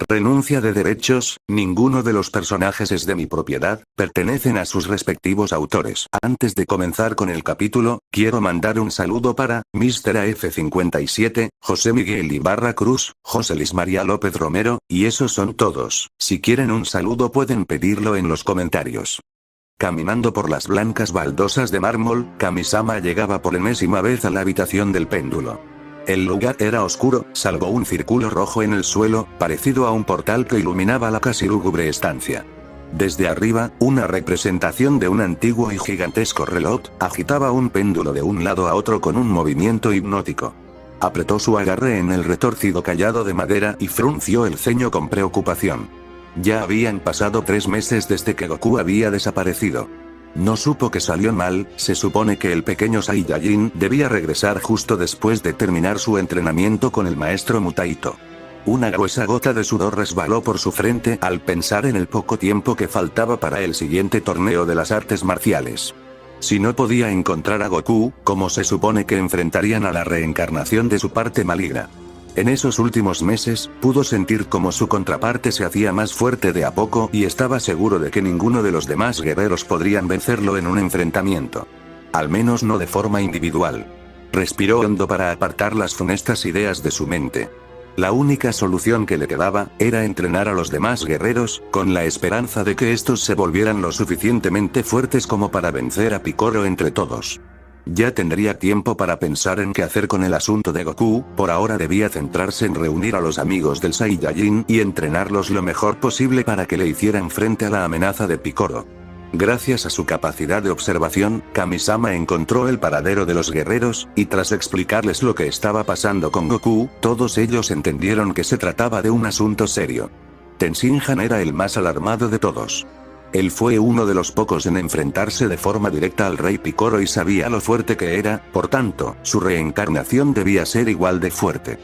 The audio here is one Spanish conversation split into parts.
Renuncia de derechos, ninguno de los personajes es de mi propiedad, pertenecen a sus respectivos autores. Antes de comenzar con el capítulo, quiero mandar un saludo para Mr. AF57, José Miguel Ibarra Cruz, José Luis María López Romero, y esos son todos. Si quieren un saludo pueden pedirlo en los comentarios. Caminando por las blancas baldosas de mármol, Kamisama llegaba por enésima vez a la habitación del péndulo. El lugar era oscuro, salvo un círculo rojo en el suelo, parecido a un portal que iluminaba la casi lúgubre estancia. Desde arriba, una representación de un antiguo y gigantesco reloj, agitaba un péndulo de un lado a otro con un movimiento hipnótico. Apretó su agarre en el retorcido cayado de madera y frunció el ceño con preocupación. Ya habían pasado 3 meses desde que Goku había desaparecido. No supo que salió mal, se supone que el pequeño Saiyajin debía regresar justo después de terminar su entrenamiento con el maestro Mutaito. Una gruesa gota de sudor resbaló por su frente al pensar en el poco tiempo que faltaba para el siguiente torneo de las artes marciales. Si no podía encontrar a Goku, ¿cómo se supone que enfrentarían a la reencarnación de su parte maligna? En esos últimos meses, pudo sentir como su contraparte se hacía más fuerte de a poco y estaba seguro de que ninguno de los demás guerreros podrían vencerlo en un enfrentamiento. Al menos no de forma individual. Respiró hondo para apartar las funestas ideas de su mente. La única solución que le quedaba, era entrenar a los demás guerreros, con la esperanza de que estos se volvieran lo suficientemente fuertes como para vencer a Piccolo entre todos. Ya tendría tiempo para pensar en qué hacer con el asunto de Goku, por ahora debía centrarse en reunir a los amigos del Saiyajin y entrenarlos lo mejor posible para que le hicieran frente a la amenaza de Piccolo. Gracias a su capacidad de observación, Kamisama encontró el paradero de los guerreros, y tras explicarles lo que estaba pasando con Goku, todos ellos entendieron que se trataba de un asunto serio. Tenshinhan era el más alarmado de todos. Él fue uno de los pocos en enfrentarse de forma directa al rey Piccolo y sabía lo fuerte que era, por tanto, su reencarnación debía ser igual de fuerte.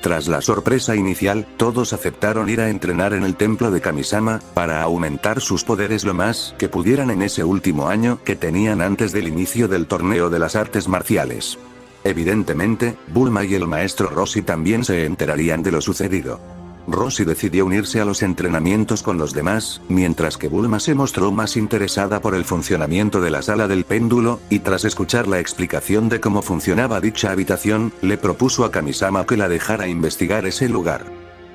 Tras la sorpresa inicial, todos aceptaron ir a entrenar en el templo de Kamisama, para aumentar sus poderes lo más que pudieran en ese último año que tenían antes del inicio del torneo de las artes marciales. Evidentemente, Bulma y el maestro Roshi también se enterarían de lo sucedido. Roshi decidió unirse a los entrenamientos con los demás, mientras que Bulma se mostró más interesada por el funcionamiento de la sala del péndulo, y tras escuchar la explicación de cómo funcionaba dicha habitación, le propuso a Kamisama que la dejara investigar ese lugar.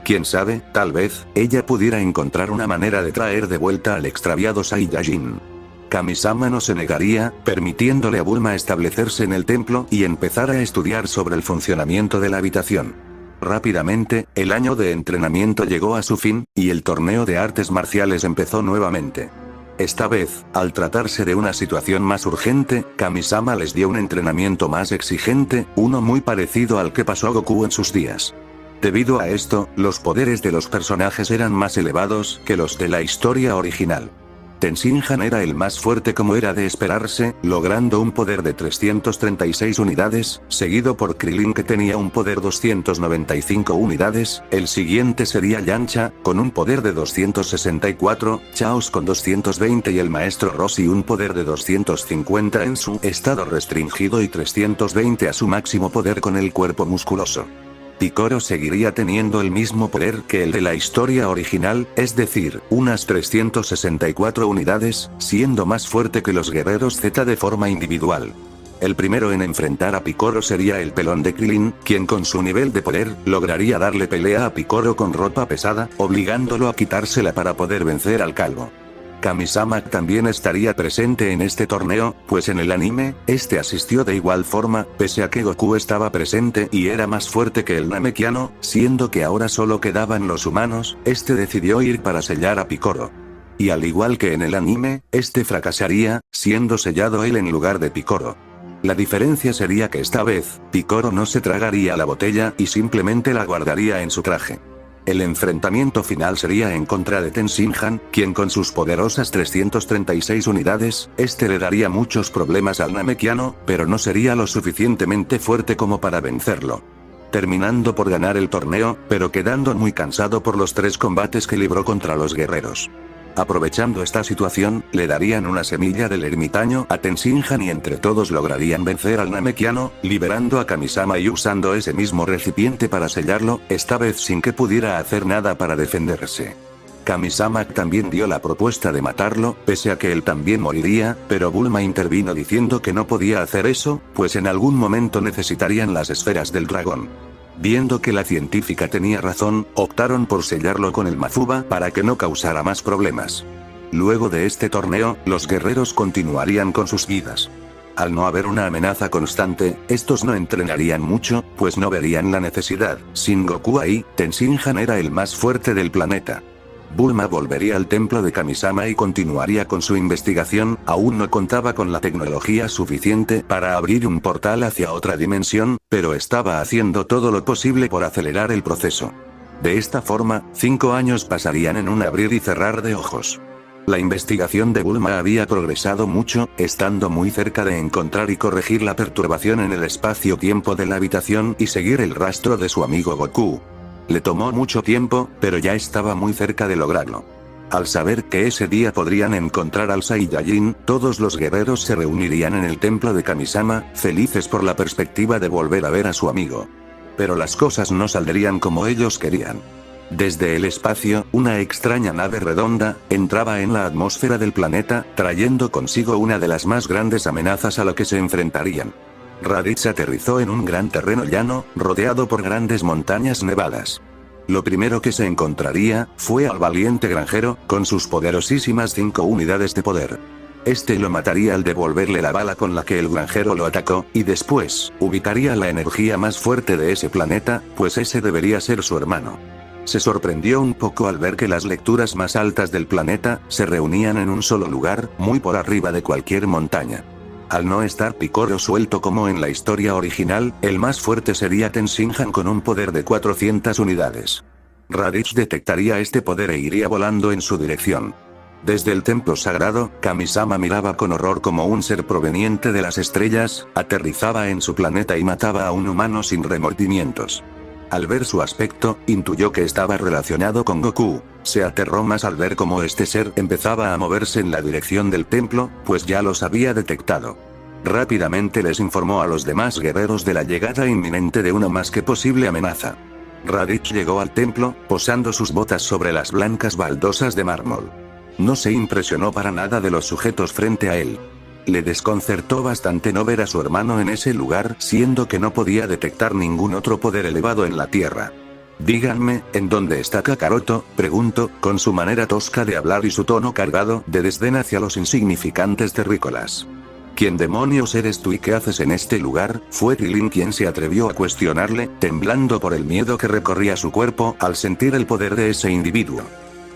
Quién sabe, tal vez, ella pudiera encontrar una manera de traer de vuelta al extraviado Saiyajin. Kamisama no se negaría, permitiéndole a Bulma establecerse en el templo y empezar a estudiar sobre el funcionamiento de la habitación. Rápidamente, el año de entrenamiento llegó a su fin, y el torneo de artes marciales empezó nuevamente. Esta vez, al tratarse de una situación más urgente, Kamisama les dio un entrenamiento más exigente, uno muy parecido al que pasó a Goku en sus días. Debido a esto, los poderes de los personajes eran más elevados que los de la historia original. Tenshinhan era el más fuerte como era de esperarse, logrando un poder de 336 unidades, seguido por Krillin que tenía un poder 295 unidades, el siguiente sería Yamcha, con un poder de 264, Chaos con 220 y el maestro Roshi un poder de 250 en su estado restringido y 320 a su máximo poder con el cuerpo musculoso. Piccolo seguiría teniendo el mismo poder que el de la historia original, es decir, unas 364 unidades, siendo más fuerte que los guerreros Z de forma individual. El primero en enfrentar a Piccolo sería el pelón de Krillin, quien con su nivel de poder, lograría darle pelea a Piccolo con ropa pesada, obligándolo a quitársela para poder vencer al calvo. Kamisama también estaría presente en este torneo, pues en el anime, este asistió de igual forma, pese a que Goku estaba presente y era más fuerte que el Namekiano, siendo que ahora solo quedaban los humanos, este decidió ir para sellar a Piccolo. Y al igual que en el anime, este fracasaría, siendo sellado él en lugar de Piccolo. La diferencia sería que esta vez, Piccolo no se tragaría la botella y simplemente la guardaría en su traje. El enfrentamiento final sería en contra de Tenshinhan, quien con sus poderosas 336 unidades, este le daría muchos problemas al Namekiano, pero no sería lo suficientemente fuerte como para vencerlo. Terminando por ganar el torneo, pero quedando muy cansado por los 3 combates que libró contra los guerreros. Aprovechando esta situación, le darían una semilla del ermitaño a Tenshinhan y entre todos lograrían vencer al Namekiano, liberando a Kamisama y usando ese mismo recipiente para sellarlo, esta vez sin que pudiera hacer nada para defenderse. Kamisama también dio la propuesta de matarlo, pese a que él también moriría, pero Bulma intervino diciendo que no podía hacer eso, pues en algún momento necesitarían las esferas del dragón. Viendo que la científica tenía razón, optaron por sellarlo con el Mafuba para que no causara más problemas. Luego de este torneo, los guerreros continuarían con sus vidas. Al no haber una amenaza constante, estos no entrenarían mucho, pues no verían la necesidad. Sin Goku ahí, Tenshinhan era el más fuerte del planeta. Bulma volvería al templo de Kamisama y continuaría con su investigación, aún no contaba con la tecnología suficiente para abrir un portal hacia otra dimensión, pero estaba haciendo todo lo posible por acelerar el proceso. De esta forma, 5 años pasarían en un abrir y cerrar de ojos. La investigación de Bulma había progresado mucho, estando muy cerca de encontrar y corregir la perturbación en el espacio-tiempo de la habitación y seguir el rastro de su amigo Goku. Le tomó mucho tiempo, pero ya estaba muy cerca de lograrlo. Al saber que ese día podrían encontrar al Saiyajin, todos los guerreros se reunirían en el templo de Kamisama, felices por la perspectiva de volver a ver a su amigo. Pero las cosas no saldrían como ellos querían. Desde el espacio, una extraña nave redonda entraba en la atmósfera del planeta, trayendo consigo una de las más grandes amenazas a la que se enfrentarían. Raditz aterrizó en un gran terreno llano, rodeado por grandes montañas nevadas. Lo primero que se encontraría fue al valiente granjero, con sus poderosísimas 5 unidades de poder. Este lo mataría al devolverle la bala con la que el granjero lo atacó, y después, ubicaría la energía más fuerte de ese planeta, pues ese debería ser su hermano. Se sorprendió un poco al ver que las lecturas más altas del planeta se reunían en un solo lugar, muy por arriba de cualquier montaña. Al no estar Picoro suelto como en la historia original, el más fuerte sería Tenshinhan con un poder de 400 unidades. Raditz detectaría este poder e iría volando en su dirección. Desde el templo sagrado, Kamisama miraba con horror como un ser proveniente de las estrellas, aterrizaba en su planeta y mataba a un humano sin remordimientos. Al ver su aspecto, intuyó que estaba relacionado con Goku. Se aterró más al ver cómo este ser empezaba a moverse en la dirección del templo, pues ya los había detectado. Rápidamente les informó a los demás guerreros de la llegada inminente de una más que posible amenaza. Raditz llegó al templo, posando sus botas sobre las blancas baldosas de mármol. No se impresionó para nada de los sujetos frente a él. Le desconcertó bastante no ver a su hermano en ese lugar, siendo que no podía detectar ningún otro poder elevado en la tierra. Díganme, ¿en dónde está Kakaroto?, preguntó, con su manera tosca de hablar y su tono cargado de desdén hacia los insignificantes terrícolas. ¿Quién demonios eres tú y qué haces en este lugar?, fue Krillin quien se atrevió a cuestionarle, temblando por el miedo que recorría su cuerpo al sentir el poder de ese individuo.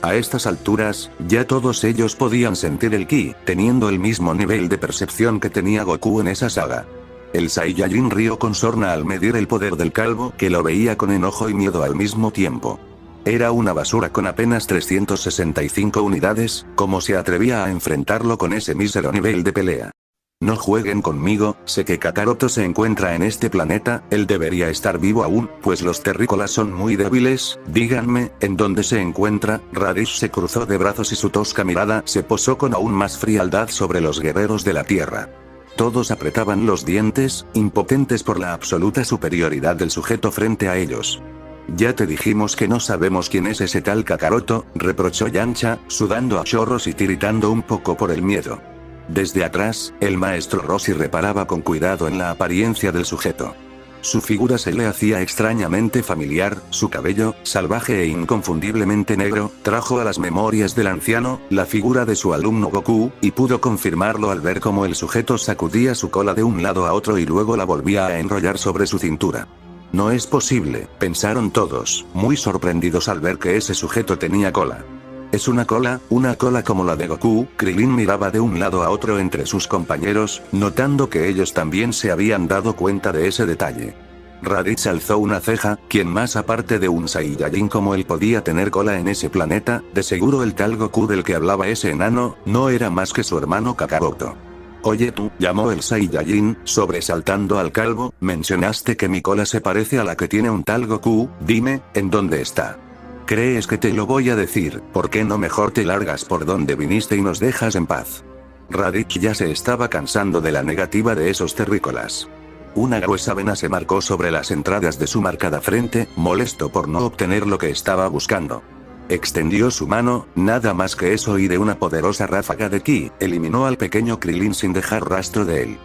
A estas alturas, ya todos ellos podían sentir el ki, teniendo el mismo nivel de percepción que tenía Goku en esa saga. El Saiyajin rió con sorna al medir el poder del calvo, que lo veía con enojo y miedo al mismo tiempo. Era una basura con apenas 365 unidades, ¿cómo se atrevía a enfrentarlo con ese mísero nivel de pelea? No jueguen conmigo, sé que Kakaroto se encuentra en este planeta, él debería estar vivo aún, pues los terrícolas son muy débiles, díganme, ¿en dónde se encuentra? Raditz se cruzó de brazos y su tosca mirada se posó con aún más frialdad sobre los guerreros de la tierra. Todos apretaban los dientes, impotentes por la absoluta superioridad del sujeto frente a ellos. Ya te dijimos que no sabemos quién es ese tal Kakaroto, reprochó Yamcha, sudando a chorros y tiritando un poco por el miedo. Desde atrás, el maestro Roshi reparaba con cuidado en la apariencia del sujeto. Su figura se le hacía extrañamente familiar, su cabello, salvaje e inconfundiblemente negro, trajo a las memorias del anciano, la figura de su alumno Goku, y pudo confirmarlo al ver cómo el sujeto sacudía su cola de un lado a otro y luego la volvía a enrollar sobre su cintura. No es posible, pensaron todos, muy sorprendidos al ver que ese sujeto tenía cola. Es una cola como la de Goku. Krillin miraba de un lado a otro entre sus compañeros, notando que ellos también se habían dado cuenta de ese detalle. Raditz alzó una ceja, ¿quién más aparte de un Saiyajin como él podía tener cola en ese planeta? De seguro el tal Goku del que hablaba ese enano, no era más que su hermano Kakaroto. Oye tú, llamó el Saiyajin, sobresaltando al calvo, mencionaste que mi cola se parece a la que tiene un tal Goku, dime, ¿en dónde está? ¿Crees que te lo voy a decir? ¿Por qué no mejor te largas por donde viniste y nos dejas en paz? Raditz ya se estaba cansando de la negativa de esos terrícolas. Una gruesa vena se marcó sobre las entradas de su marcada frente, molesto por no obtener lo que estaba buscando. Extendió su mano, nada más que eso, y de una poderosa ráfaga de ki, eliminó al pequeño Krillin sin dejar rastro de él.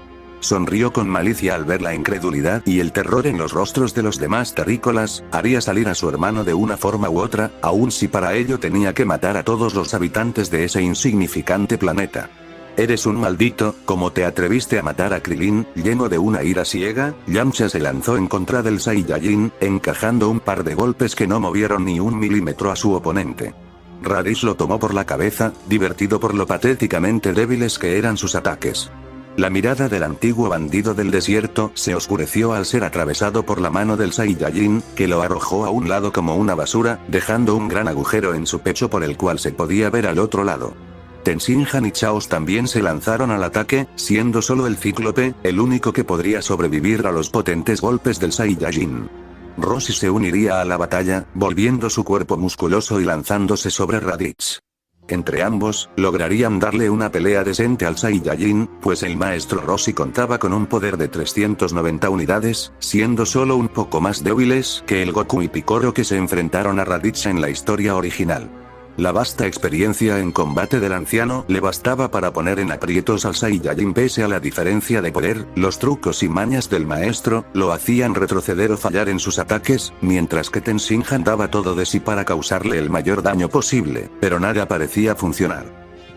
Sonrió con malicia al ver la incredulidad y el terror en los rostros de los demás terrícolas. Haría salir a su hermano de una forma u otra, aun si para ello tenía que matar a todos los habitantes de ese insignificante planeta. Eres un maldito, ¿cómo te atreviste a matar a Krillin? Lleno de una ira ciega, Yamcha se lanzó en contra del Saiyajin, encajando un par de golpes que no movieron ni un milímetro a su oponente. Raditz lo tomó por la cabeza, divertido por lo patéticamente débiles que eran sus ataques. La mirada del antiguo bandido del desierto se oscureció al ser atravesado por la mano del Saiyajin, que lo arrojó a un lado como una basura, dejando un gran agujero en su pecho por el cual se podía ver al otro lado. Tenshinhan y Chaos también se lanzaron al ataque, siendo solo el Cíclope el único que podría sobrevivir a los potentes golpes del Saiyajin. Roshi se uniría a la batalla, volviendo su cuerpo musculoso y lanzándose sobre Raditz. Entre ambos, lograrían darle una pelea decente al Saiyajin, pues el maestro Roshi contaba con un poder de 390 unidades, siendo solo un poco más débiles que el Goku y Piccolo que se enfrentaron a Raditz en la historia original. La vasta experiencia en combate del anciano le bastaba para poner en aprietos al Saiyajin. Pese a la diferencia de poder, los trucos y mañas del maestro lo hacían retroceder o fallar en sus ataques, mientras que Tenshinhan daba todo de sí para causarle el mayor daño posible, pero nada parecía funcionar.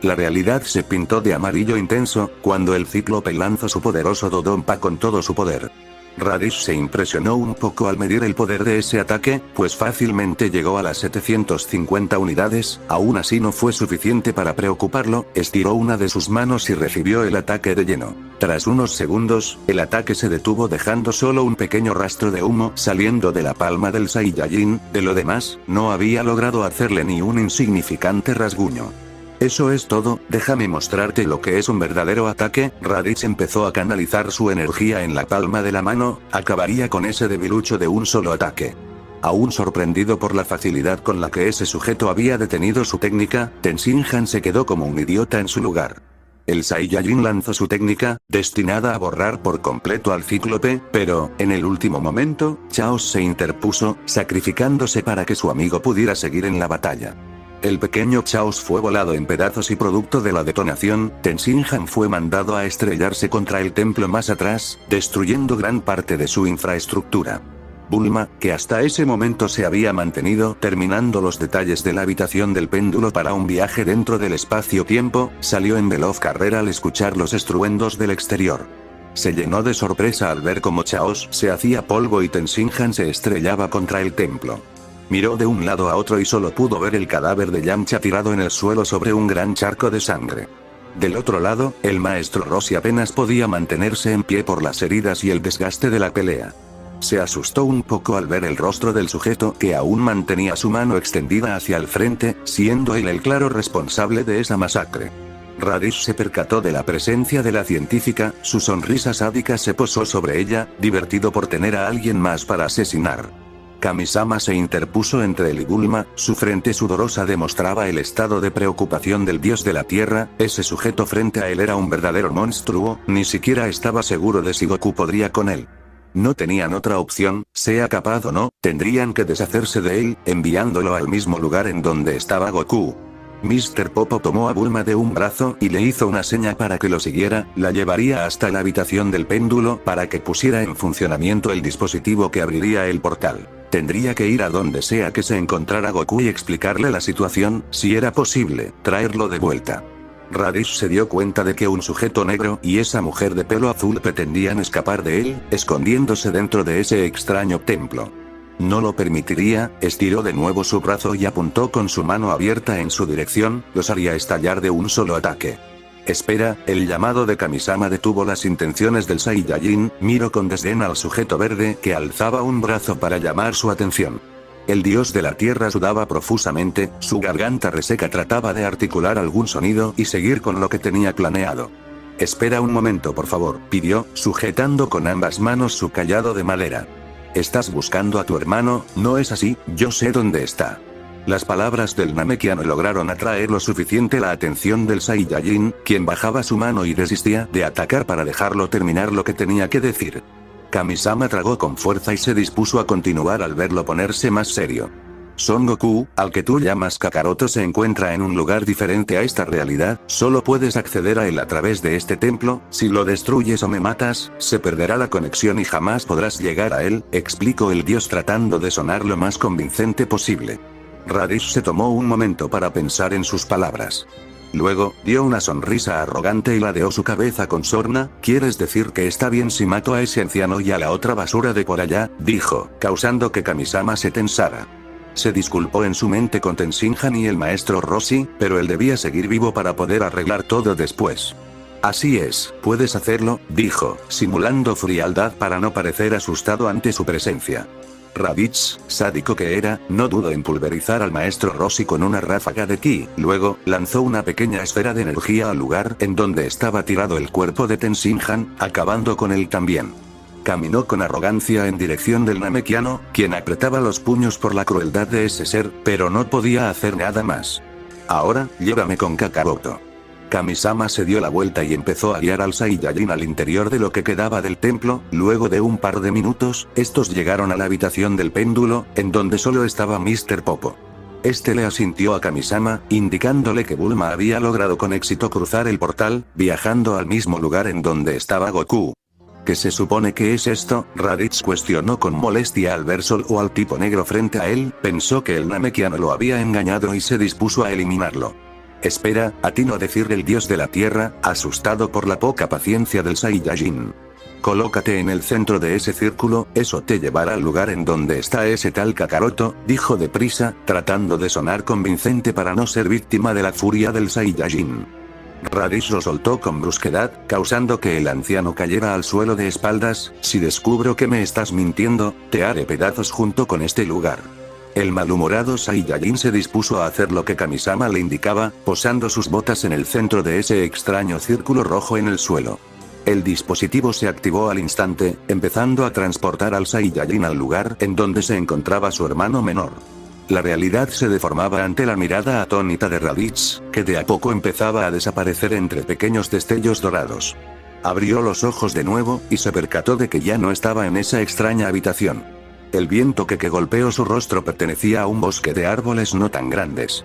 La realidad se pintó de amarillo intenso, cuando el Cíclope lanzó su poderoso Dodonpa con todo su poder. Raditz se impresionó un poco al medir el poder de ese ataque, pues fácilmente llegó a las 750 unidades, aún así no fue suficiente para preocuparlo, estiró una de sus manos y recibió el ataque de lleno. Tras unos segundos, el ataque se detuvo dejando solo un pequeño rastro de humo saliendo de la palma del Saiyajin, de lo demás, no había logrado hacerle ni un insignificante rasguño. Eso es todo, déjame mostrarte lo que es un verdadero ataque. Raditz empezó a canalizar su energía en la palma de la mano, acabaría con ese debilucho de un solo ataque. Aún sorprendido por la facilidad con la que ese sujeto había detenido su técnica, Tenshinhan se quedó como un idiota en su lugar. El Saiyajin lanzó su técnica, destinada a borrar por completo al Cíclope, pero, en el último momento, Chaos se interpuso, sacrificándose para que su amigo pudiera seguir en la batalla. El pequeño Chaos fue volado en pedazos y producto de la detonación, Tenshinhan fue mandado a estrellarse contra el templo más atrás, destruyendo gran parte de su infraestructura. Bulma, que hasta ese momento se había mantenido terminando los detalles de la habitación del péndulo para un viaje dentro del espacio-tiempo, salió en veloz carrera al escuchar los estruendos del exterior. Se llenó de sorpresa al ver cómo Chaos se hacía polvo y Tenshinhan se estrellaba contra el templo. Miró de un lado a otro y solo pudo ver el cadáver de Yamcha tirado en el suelo sobre un gran charco de sangre. Del otro lado, el maestro Roshi apenas podía mantenerse en pie por las heridas y el desgaste de la pelea. Se asustó un poco al ver el rostro del sujeto que aún mantenía su mano extendida hacia el frente, siendo él el claro responsable de esa masacre. Raditz se percató de la presencia de la científica, su sonrisa sádica se posó sobre ella, divertido por tener a alguien más para asesinar. Kamisama se interpuso entre él y Bulma, su frente sudorosa demostraba el estado de preocupación del dios de la tierra. Ese sujeto frente a él era un verdadero monstruo, ni siquiera estaba seguro de si Goku podría con él. No tenían otra opción, sea capaz o no, tendrían que deshacerse de él, enviándolo al mismo lugar en donde estaba Goku. Mr. Popo tomó a Bulma de un brazo y le hizo una seña para que lo siguiera, la llevaría hasta la habitación del péndulo para que pusiera en funcionamiento el dispositivo que abriría el portal. Tendría que ir a donde sea que se encontrara Goku y explicarle la situación, si era posible, traerlo de vuelta. Raditz se dio cuenta de que un sujeto negro y esa mujer de pelo azul pretendían escapar de él, escondiéndose dentro de ese extraño templo. No lo permitiría, estiró de nuevo su brazo y apuntó con su mano abierta en su dirección, los haría estallar de un solo ataque. Espera, el llamado de Kamisama detuvo las intenciones del Saiyajin, miró con desdén al sujeto verde que alzaba un brazo para llamar su atención. El dios de la tierra sudaba profusamente, su garganta reseca trataba de articular algún sonido y seguir con lo que tenía planeado. Espera un momento por favor, pidió, sujetando con ambas manos su cayado de madera. Estás buscando a tu hermano, ¿no es así? Yo sé dónde está. Las palabras del Namekiano lograron atraer lo suficiente la atención del Saiyajin, quien bajaba su mano y desistía de atacar para dejarlo terminar lo que tenía que decir. Kamisama tragó con fuerza y se dispuso a continuar al verlo ponerse más serio. Son Goku, al que tú llamas Kakaroto, se encuentra en un lugar diferente a esta realidad, solo puedes acceder a él a través de este templo, si lo destruyes o me matas, se perderá la conexión y jamás podrás llegar a él, explicó el dios tratando de sonar lo más convincente posible. Raditz se tomó un momento para pensar en sus palabras. Luego, dio una sonrisa arrogante y ladeó su cabeza con sorna. ¿Quieres decir que está bien si mato a ese anciano y a la otra basura de por allá?, dijo, causando que Kamisama se tensara. Se disculpó en su mente con Tenshinhan y el maestro Roshi, pero él debía seguir vivo para poder arreglar todo después. Así es, puedes hacerlo, dijo, simulando frialdad para no parecer asustado ante su presencia. Raditz, sádico que era, no dudó en pulverizar al maestro Roshi con una ráfaga de ki, luego, lanzó una pequeña esfera de energía al lugar en donde estaba tirado el cuerpo de Tenshinhan, acabando con él también. Caminó con arrogancia en dirección del Namekiano, quien apretaba los puños por la crueldad de ese ser, pero no podía hacer nada más. Ahora, llévame con Kakaroto. Kamisama se dio la vuelta y empezó a guiar al Saiyajin al interior de lo que quedaba del templo. Luego de un par de minutos, estos llegaron a la habitación del péndulo, en donde solo estaba Mr. Popo. Este le asintió a Kamisama, indicándole que Bulma había logrado con éxito cruzar el portal, viajando al mismo lugar en donde estaba Goku. ¿Qué se supone que es esto?, Raditz cuestionó con molestia al ver solo al tipo negro frente a él, pensó que el Namekiano lo había engañado y se dispuso a eliminarlo. Espera, atinó decir el dios de la tierra, asustado por la poca paciencia del Saiyajin. Colócate en el centro de ese círculo, eso te llevará al lugar en donde está ese tal Kakaroto, dijo deprisa, tratando de sonar convincente para no ser víctima de la furia del Saiyajin. Raditz lo soltó con brusquedad, causando que el anciano cayera al suelo de espaldas. Si descubro que me estás mintiendo, te haré pedazos junto con este lugar. El malhumorado Saiyajin se dispuso a hacer lo que Kamisama le indicaba, posando sus botas en el centro de ese extraño círculo rojo en el suelo. El dispositivo se activó al instante, empezando a transportar al Saiyajin al lugar en donde se encontraba su hermano menor. La realidad se deformaba ante la mirada atónita de Raditz, que de a poco empezaba a desaparecer entre pequeños destellos dorados. Abrió los ojos de nuevo, y se percató de que ya no estaba en esa extraña habitación. El viento que golpeó su rostro pertenecía a un bosque de árboles no tan grandes.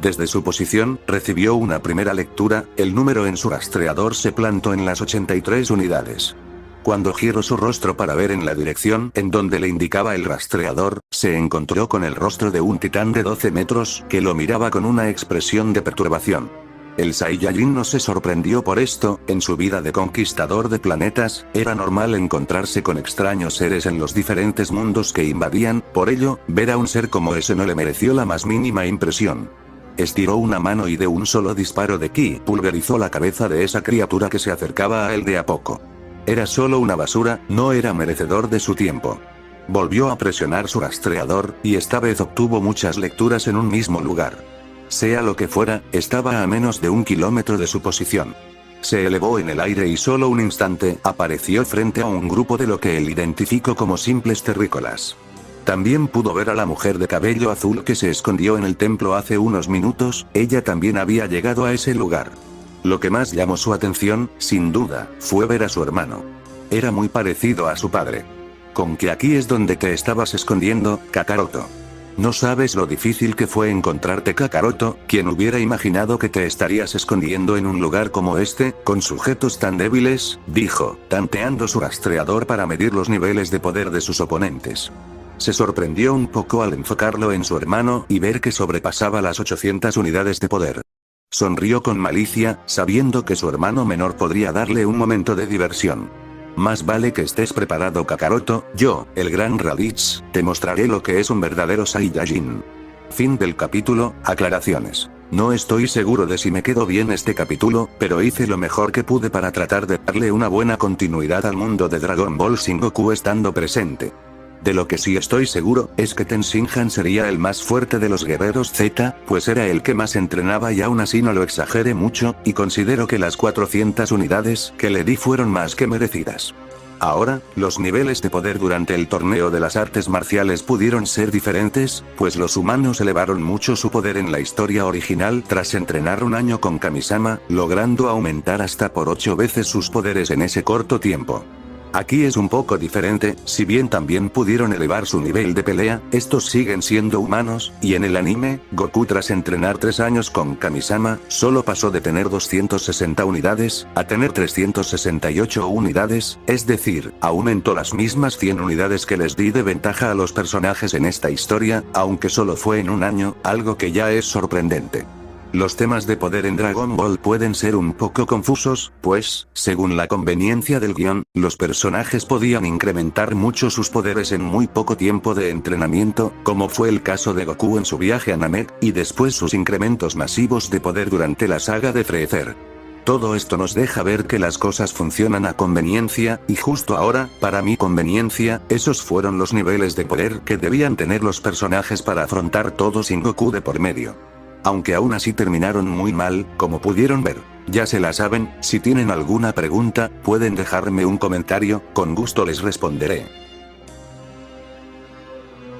Desde su posición, recibió una primera lectura, el número en su rastreador se plantó en las 83 unidades. Cuando giró su rostro para ver en la dirección en donde le indicaba el rastreador, se encontró con el rostro de un titán de 12 metros, que lo miraba con una expresión de perturbación. El Saiyajin no se sorprendió por esto, en su vida de conquistador de planetas, era normal encontrarse con extraños seres en los diferentes mundos que invadían, por ello, ver a un ser como ese no le mereció la más mínima impresión. Estiró una mano y de un solo disparo de ki pulverizó la cabeza de esa criatura que se acercaba a él de a poco. Era solo una basura, no era merecedor de su tiempo. Volvió a presionar su rastreador, y esta vez obtuvo muchas lecturas en un mismo lugar. Sea lo que fuera, estaba a menos de 1 kilómetro de su posición. Se elevó en el aire y solo un instante apareció frente a un grupo de lo que él identificó como simples terrícolas. También pudo ver a la mujer de cabello azul que se escondió en el templo hace unos minutos, ella también había llegado a ese lugar. Lo que más llamó su atención, sin duda, fue ver a su hermano. Era muy parecido a su padre. ¿Con que aquí es donde te estabas escondiendo, Kakaroto? No sabes lo difícil que fue encontrarte, Kakaroto. ¿Quién hubiera imaginado que te estarías escondiendo en un lugar como este, con sujetos tan débiles?, dijo, tanteando su rastreador para medir los niveles de poder de sus oponentes. Se sorprendió un poco al enfocarlo en su hermano y ver que sobrepasaba las 800 unidades de poder. Sonrió con malicia, sabiendo que su hermano menor podría darle un momento de diversión. Más vale que estés preparado, Kakaroto, yo, el gran Raditz, te mostraré lo que es un verdadero Saiyajin. Fin del capítulo. Aclaraciones. No estoy seguro de si me quedó bien este capítulo, pero hice lo mejor que pude para tratar de darle una buena continuidad al mundo de Dragon Ball sin Goku estando presente. De lo que sí estoy seguro, es que Tenshinhan sería el más fuerte de los guerreros Z, pues era el que más entrenaba y aún así no lo exageré mucho, y considero que las 400 unidades que le di fueron más que merecidas. Ahora, los niveles de poder durante el torneo de las artes marciales pudieron ser diferentes, pues los humanos elevaron mucho su poder en la historia original tras entrenar un año con Kamisama, logrando aumentar hasta por 8 veces sus poderes en ese corto tiempo. Aquí es un poco diferente, si bien también pudieron elevar su nivel de pelea, estos siguen siendo humanos, y en el anime, Goku tras entrenar 3 años con Kamisama, solo pasó de tener 260 unidades, a tener 368 unidades, es decir, aumentó las mismas 100 unidades que les di de ventaja a los personajes en esta historia, aunque solo fue en un año, algo que ya es sorprendente. Los temas de poder en Dragon Ball pueden ser un poco confusos, pues, según la conveniencia del guión, los personajes podían incrementar mucho sus poderes en muy poco tiempo de entrenamiento, como fue el caso de Goku en su viaje a Namek, y después sus incrementos masivos de poder durante la saga de Freezer. Todo esto nos deja ver que las cosas funcionan a conveniencia, y justo ahora, para mi conveniencia, esos fueron los niveles de poder que debían tener los personajes para afrontar todo sin Goku de por medio. Aunque aún así terminaron muy mal, como pudieron ver. Ya se la saben, si tienen alguna pregunta, pueden dejarme un comentario, con gusto les responderé.